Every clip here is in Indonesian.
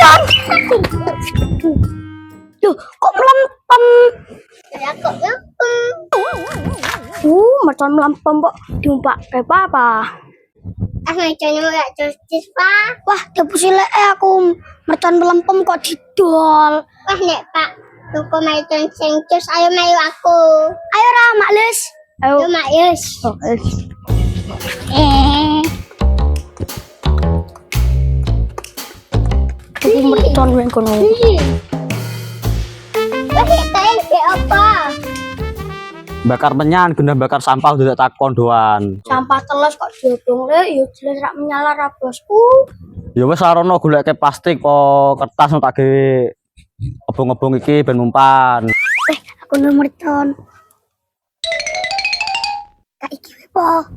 Don. Loh, kok melempem? Ya kok melempem. Mercon melempem kok diumpak apa? Merconnya nggak justis, Pak. Wah, depusi aku mercon melempem kok didol. Wah, nek Pak. Tuku mercon sing cus, ayo melu aku. Ayo ra, Mak Les. Ayo, Mak Yus. Oh, Aku mercon wen kono. Wah, kita ini apa? Bakar menyan, guna bakar sampah udah takon doan. Sampah teles kok diobong le, yo jelas rak menyala ra bosku. Ya wis sarono goleke plastik kok kertas tak gawe obong-obong iki ben umpan. Aku nomor mercon. Kak iki apa?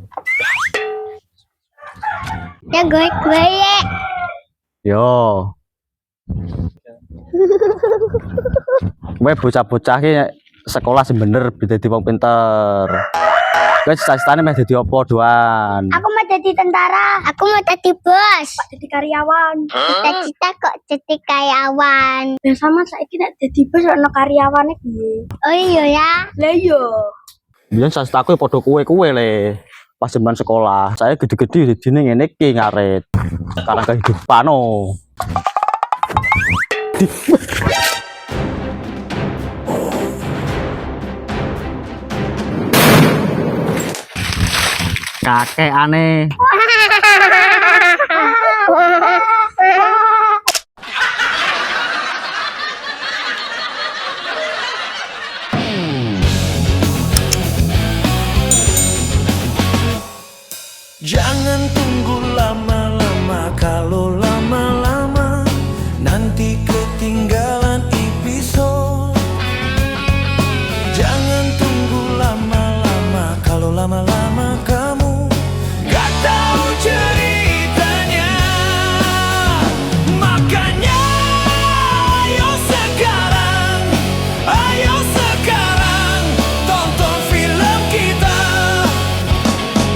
Ya gue ya. Yo. Kowe bocah-bocah ki sekolah sing bener dadi wong pinter. Kowe cita-citane meh dadi apa doan? Aku mau jadi tentara. Aku mau jadi bos. Jadi karyawan. Cita-cita kok jadi karyawan. Ya sama saiki nek dadi bos ono karyawane piye? Oh iya ya. Lah iya. Biyen cita-citaku padha kowe le. Pas zaman sekolah, saya gede-gede dadine ngene iki ngaret. Sekarang kehidupan no. Kakek aneh. Jangan tunggu lama-lama, kalau lama-lama nanti ketinggalan episode. Jangan tunggu lama-lama, kalau lama-lama kamu gak tahu ceritanya. Makanya ayo sekarang tonton film kita.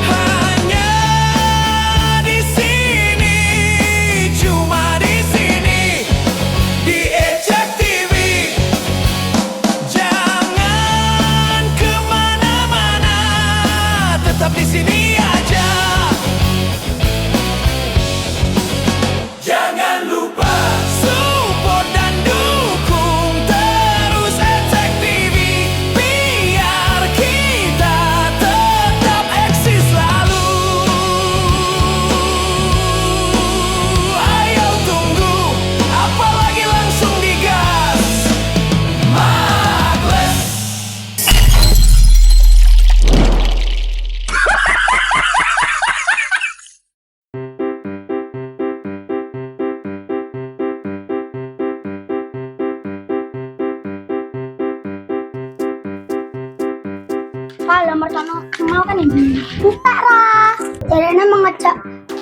Hanya di sini, cuma di sini, di Ejek TV. Jangan kemana-mana, tetap di sini aja. Jangan lupa support dan dukung terus Ejek TV, biar kita tetap eksis selalu. Ayo tunggu, apalagi langsung digas. Magles. Kalau mercon mau kan ini. Entar lah. Jarene mengajak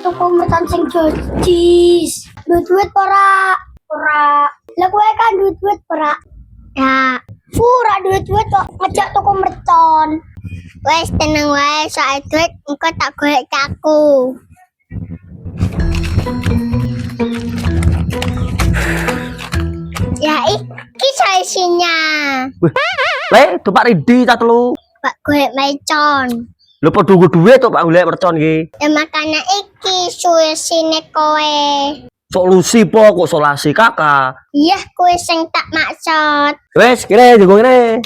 tuku mercon sing jojis. Duit ora. Lah kowe kan duit ora. Ya, Ora duit kok ngajak tuku mercon. wes tenang wae, soal duit engko tak golek ke aku. Ya iki solusinya. Le, tupak ridi ta telu. Pak golek mercon. Lho padha duwe to Pak golek mercon iki. Ya makanya iki solusinya kowe. Solusi po kok solasi kakak. Iya, kowe sing tak maksud. Wes kene jago kene.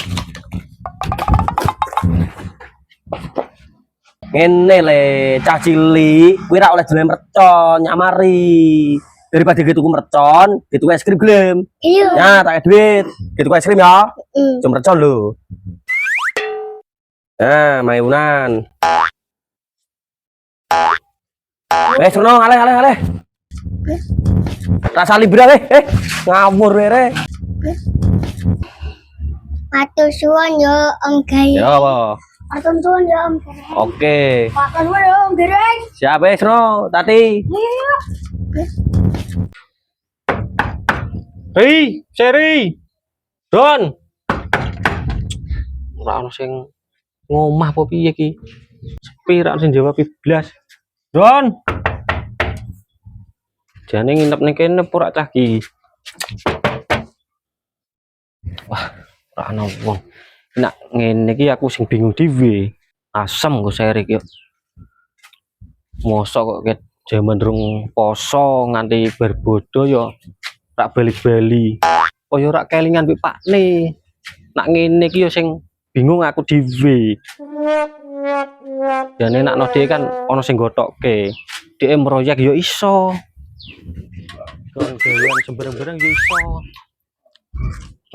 Ngene le cah cilik kuwi ra oleh jeneng mercon nyamari. Daripada gitu tuku mercon, gitu es krim gelem. Iya. Ya, tak duit. Gitu es krim ya. Cuma mercon lho. Nah, mayunan. Sono aleh. Rasa libra ngawur re. Matur suwun yo Om Gai. Ya apa? Atur suwun ya Om. Oke. Makan wae ya Om Gereng. Siap Sono, Tati. Iya. Hei, Seri. Don. Ora ono sing ngomah apa piye iki? Sepi ra sing jawab 12. Don. Jane nginep ning kene pura cah ki. Wah, ora ana wong. Nak ngene iki aku sing bingung dhewe. Asem go seri iki. Mosok kok ket jaman rung poso nganti berbodo ya tak balik-bali. Kaya ora kelingan mbek pakne. Nak ngene iki ya sing bingung aku dhewe. Jane nak no dhewe kan ana sing gotokke. Dhek meroyak ya iso. Gawean sembarang-barang ya iso.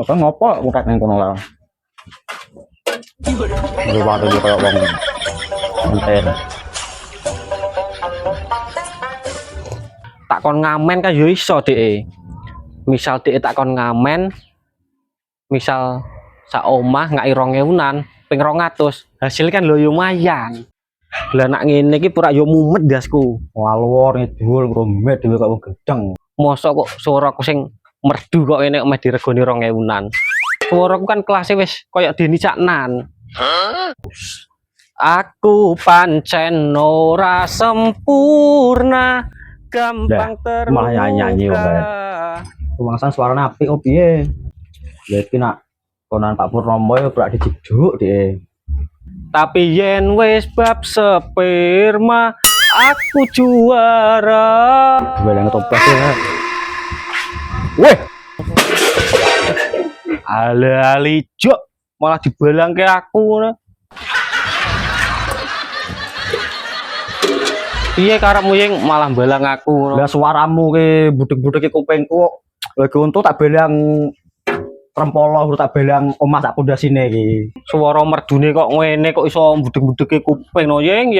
Apa ngopo ngurek nang kono lah. Lu wae yo koyo wong enten. Tak kon ngamen kan ya iso dhek. Misal dhek tak kon ngamen, misal sak omah ngaki 2000-an, ping 200, hasil kan lho lumayan. Lah nak ngene iki pura yo mumet dasku. Walwor ngidul ngromet dhewe kok wong gedeng. Mosok kok suaraku sing merdu kok enek meh diregoni 2000-an. Suaraku kan kelasnya wis koyo Deni Caknan. Aku pancen ora sempurna, gampang terluka. malah nyanyi wong bae. Rumangsan suarane apik oh piye. Lah iki nak konan Pak Purnomo ya brak dijeduk dhek. Tapi yen wis bab sperma, aku juara. Beleng toples ya. Weh, Ali jok malah dibalangke aku ngono. Piye karepmu yang malah balang aku ngono. lah suaramu ke budek-budek kupingku kok. Lagi untuk tak belang rempolo tak belang omah tak pondasine iki. Suara merdune kok ngene kok iso budek-budeke kuping no yeng.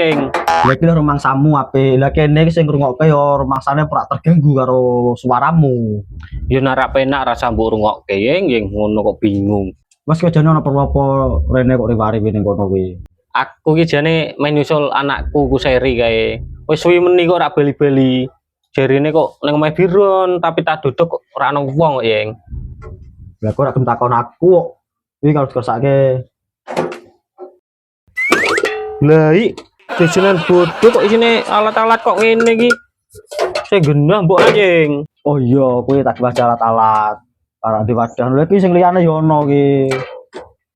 Lah iki lho rumangsamu apik. Lah kene iki sing ngrungokke ya rumangsane ora terganggu karo suaramu. Ya narak penak rasa mbok rungokke yeng ngono kok bingung. Wes kejane ana perlu apa rene kok riwari ning kono kuwi. Aku ki jane main nyusul anakku ku seri kae. Wis suwi meni kok ora bali-bali. Jarine kok ning omahe Biron tapi tak duduk kok ora ana wong kok yeng. Lah kok ora gelem takon aku kok. Iki kalau dikersake. Lah iki jajanan bodoh kok isine alat-alat kok ngene iki. Saya genah mbok anjing. Oh iya, kuwi tak baca alat-alat. Ora di wadah lho iki sing liyane ya ono iki.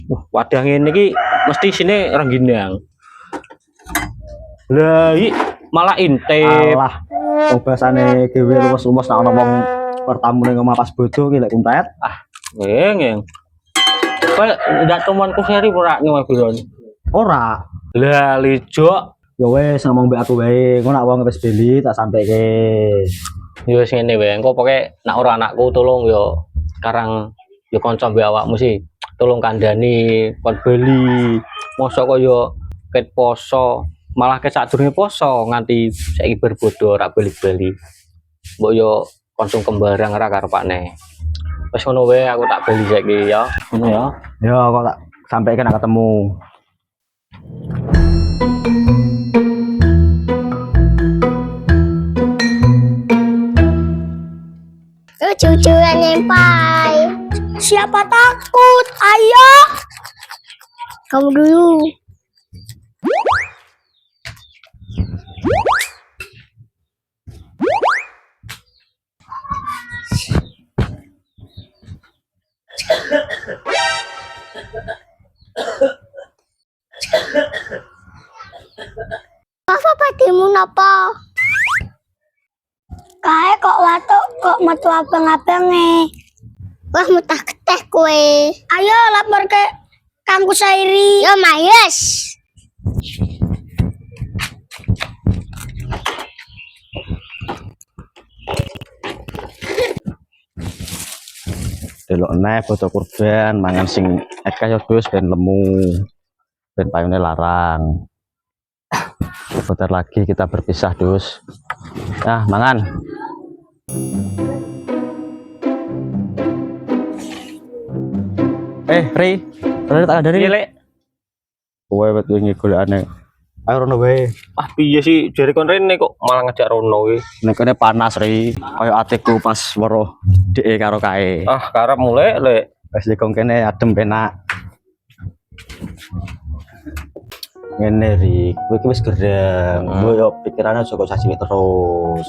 Wah, wadah ngene iki mesti sine rengginang. Lah iki malah intip. Alah. Oh bahasane dhewe luwes-luwes nek ana wong pertamu ning omah pas bodo ki lek kuntet. Ngeng. Kayak ndak temanku seri ora ngewe Biron. Ora. Lah lijo Ya wes ngomong mbek aku wae. Engko nek wong wis beli tak sampeke. ya wis ngene wae. Engko pokoke nek ora anakku tolong yo sekarang yo kanca mbek awakmu sih. Tolong kandhani kon beli. Mosok kok yo ket poso, malah ket sadurunge poso nganti saiki berbodo ora bali-bali. Mbok yo konsum kembarang ora karepane. Wis ngono wae aku tak beli saiki ya. Ngono ya. Ya kok tak sampeke nek ketemu. Cucuran nempai. Siapa takut? Ayo. Kamu dulu. Apa patimu napa? Kae kok watuk kok metu abang-abange. Wah mutah keteh kue. Ayo lapor ke Kang Kusairi. Yo mayes. Delok neh foto kurban mangan sing eka yo dus ben lemu. Ben payune larang. Sebentar lagi kita berpisah, Dus. Nah, mangan. Ri, tak ada Piye, nih. Lek? Kowe wet wingi golekane. Ayo rono wae. Ah piye sih jare kon rene kok malah ngajak rono kuwi. Nek kene panas, Ri. Kayak atiku pas weruh dhek karo kae. Ah karep mulai, Lek. Wes dikon kene adem penak. Ngene Ri, kowe iki wis gerem. Kowe yo pikirane aja kok sasine terus.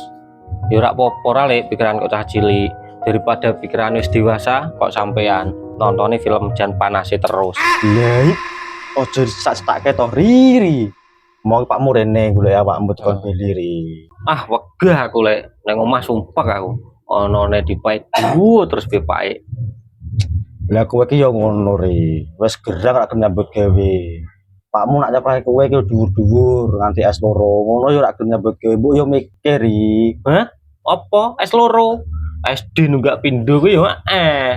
Ya ora apa-apa ra lek pikiran kok cah cilik daripada pikiran wis dewasa kok sampean nontoni film Jan Panase terus. Lah ojo sak-sakake to Riri. Mau Pak Murene golek awakmu tekan beli ri. Ah wegah aku lek nang omah sumpah aku. Onone dipae terus bepae. Lah kowe iki yo ngono ri. Wis gerang rak nyambut gawe. Pakmu nak nyaprahe kowe iki dhuwur-dhuwur nganti S2 ngono yo rak nyambut gawe. Mbok yo mikir ri. Hah? Apa? S2? SD nunggak pindho kuwi yo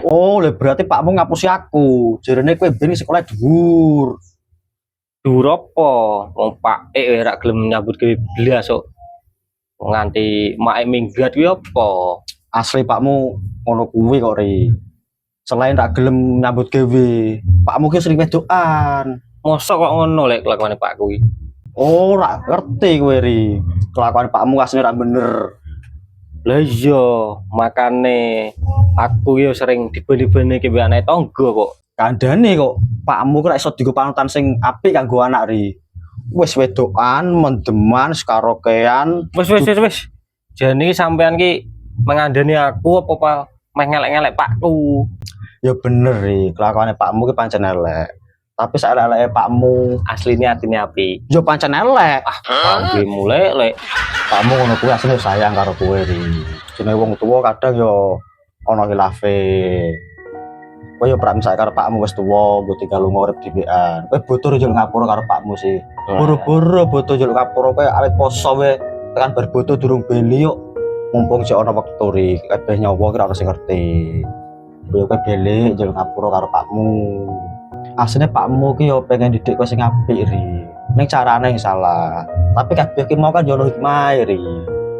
Oh, lah berarti pakmu ngapusi aku. Jarene kowe ben sekolah dhuwur. Dhuwur apa? Wong pake ora gelem nyambut gawe blas kok. Nganti make minggat kuwi apa? Asli pakmu ngono kuwi kok ri. Selain rak gelem nyambut gawe, pakmu ki sering wedokan. Mosok kok ngono lek kelakuane Pak kuwi. Oh, rak ngerti kowe ri. Kelakuan pakmu asline rak bener. Lah iya, makane aku yo sering dibeli-beli ke anak tangga kok. Kandhane kok pakmu kok iso digo panutan sing apik kanggo anak ri. Wis wedokan, mendeman, karaokean. Wis. Jane iki sampean ki mengandani aku apa meh ngelek-ngelek Pakku. Ya bener ri, kelakuane pakmu ki pancen elek. Tapi sak elek-eleke pakmu, Asline atine apik. yo pancen elek. Sampai mulai lek Pakmu ngono kuwi asline sayang karo kowe ri. Jenenge wong tuwa kadang yo ana khilafe. Kowe yo prak misak karo pakmu wis tuwa, mbok tinggal lunga urip dhewean. Kowe butuh njul ngapura karo pakmu sih. Boro-boro butuh njul ngapura kowe awet poso wae tekan bar butuh durung beli yuk. Mumpung jek ana wektu ri, kabeh nyawa ki ora ono sing ngerti. Kowe beli njul ngapura karo pakmu. Asline pakmu ki yo pengen didik kowe sing apik ri. Ning carane yang salah. Tapi kabeh ki mau kan yo ono hikmah ri.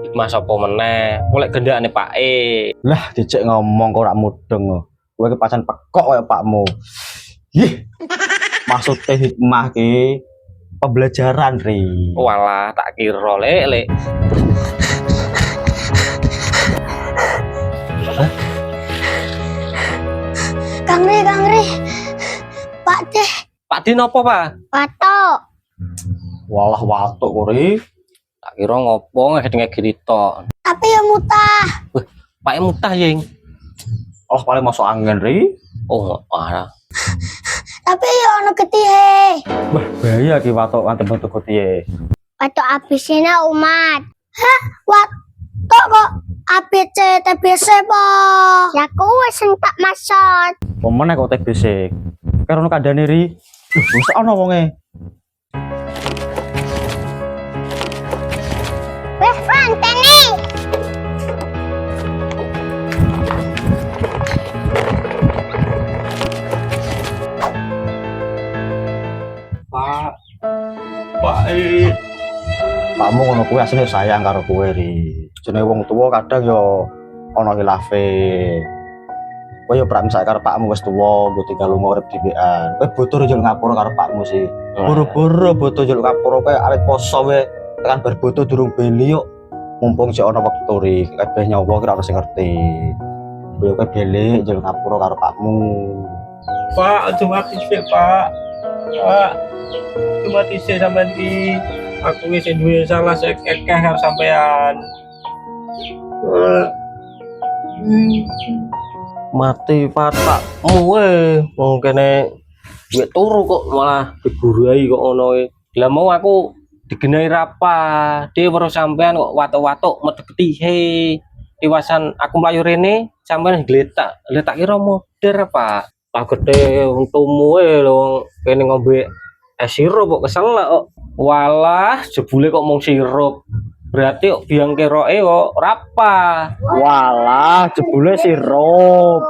hikmah sapa meneh. Golek gendakane Pake. Lah dicek ngomong kok ora mudeng. Kowe ki pancen pekok kaya pakmu. Ih. Maksudnya hikmah ki pembelajaran ri. Walah tak kira lek. Kang Ri. Pak Deh, Pak Din apa, Pak? patok. Walah watuk kuri. Tak kira ngopo ngeged-ngeged tok. Tapi ya mutah. Pake mutah yeng. Oh paling masuk angin ri. Oh, ah. Tapi ya ono getihe. Wah bahaya ki watuk kan bentuk kotiye. Patok abisnya umat. Watuk kok ABC TBC po. Ya kuwe sing tak maksud. Pemene kok TBC. Karena kandhane ri. Wis ana wonge. Weh, rantene. Pakmu ngono kuwi asline sayang karo kowe ri. Jenenge wong tuwa kadang yo ana khilafe. Kowe yo prak misak karo pakmu wis tuwa, mbok tinggal lunga urip dhewean. Kowe butuh njul ngapura karo pakmu sih. Boro-boro butuh njul ngapura kowe awet poso wae tekan bar butuh durung beli yuk. Mumpung jek ana wektu ri, kabeh nyawa ki ora ono sing ngerti. Kowe beli njul ngapura karo pakmu. Pak, aja mati sik, Pak. Pak. Cuma tise sampean iki. Aku wis duwe salah sek akeh karo sampean. Mati patakmu wong kene duwe turu kok malah digurai kok ngono e. Lah mau aku digenai rapa, dhewe weruh sampean kok watuk-watuk medeketihe. Tiwasan aku mlayu rene sampean gletak. Lah tak kira moder, Pak. Pagete untumu lho kene ngombe es sirup kok kesel kok. Walah, jebule kok mung sirup. Berarti kok biang keroke kok rapa. Walah, jebule sirup.